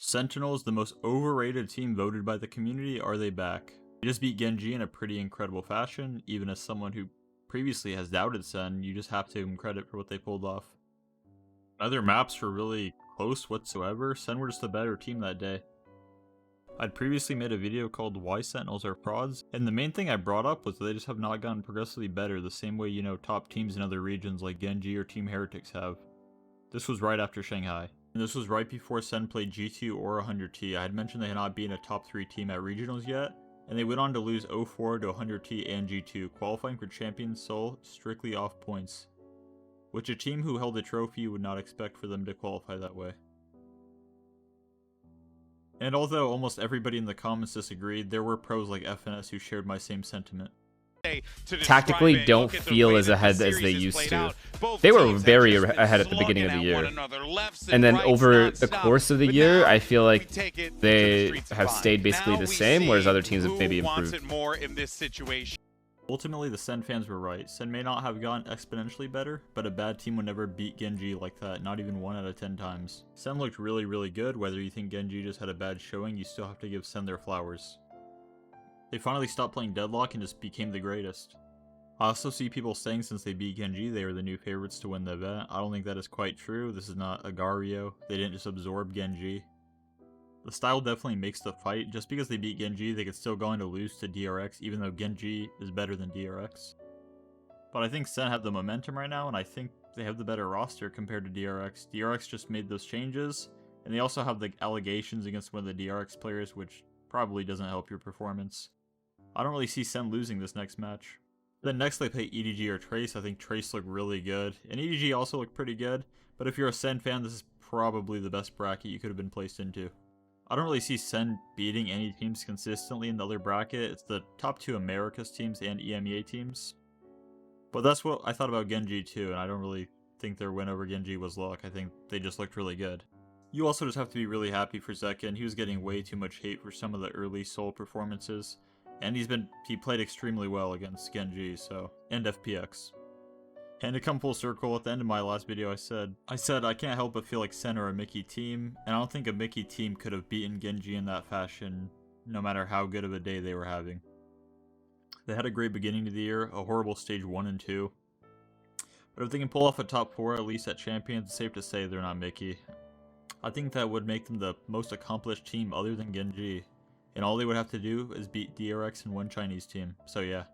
Sentinels, the most overrated team voted by the community, are they back? They just beat Genji in a pretty incredible fashion. Even as someone who previously has doubted Sen, you just have to give them credit for what they pulled off. Other maps were really close whatsoever. Sen were just a better team that day. I'd previously made a video called Why Sentinels Are Frauds, and the main thing I brought up was that they just have not gotten progressively better the same way, top teams in other regions like Genji or Team Heretics have. This was right after Shanghai. And this was right before Sen played G2 or 100T. I had mentioned they had not been a top 3 team at regionals yet, and they went on to lose 0-4 to 100T and G2, qualifying for Champions Seoul strictly off points, which a team who held a trophy would not expect for them to qualify that way. And although almost everybody in the comments disagreed, there were pros like FNS who shared my same sentiment. Tactically don't feel as ahead as they used to. They were very ahead at the beginning of the year. And then over the course of the year, I feel like they have stayed basically the same, whereas other teams have maybe improved. Ultimately, the Sen fans were right. Sen may not have gotten exponentially better, but a bad team would never beat Genji like that, not even 1 out of 10 times. Sen looked really, really good. Whether you think Genji just had a bad showing, you still have to give Sen their flowers. They finally stopped playing Deadlock and just became the greatest. I also see people saying since they beat Genji, they were the new favorites to win the event. I don't think that is quite true. This is not Agario. They didn't just absorb Genji. The style definitely makes the fight. Just because they beat Genji, they could still go on to lose to DRX, even though Genji is better than DRX. But I think Sen have the momentum right now, and I think they have the better roster compared to DRX. DRX just made those changes, and they also have the allegations against one of the DRX players, which probably doesn't help your performance. I don't really see Sen losing this next match. Then next they play EDG or Trace. I think Trace looked really good, and EDG also looked pretty good, but if you're a Sen fan, this is probably the best bracket you could have been placed into. I don't really see Sen beating any teams consistently in the other bracket. It's the top 2 Americas teams and EMEA teams. But that's what I thought about Genji too, and I don't really think their win over Genji was luck. I think they just looked really good. You also just have to be really happy for Zekin. He was getting way too much hate for some of the early Seoul performances. And he played extremely well against Genji, and FPX. And to come full circle, at the end of my last video I said I can't help but feel like Sen are a Mickey team, and I don't think a Mickey team could have beaten Genji in that fashion, no matter how good of a day they were having. They had a great beginning to the year, a horrible stage 1 and 2. But if they can pull off a top 4 at least at Champions, it's safe to say they're not Mickey. I think that would make them the most accomplished team other than Genji. And all they would have to do is beat DRX and one Chinese team. So yeah.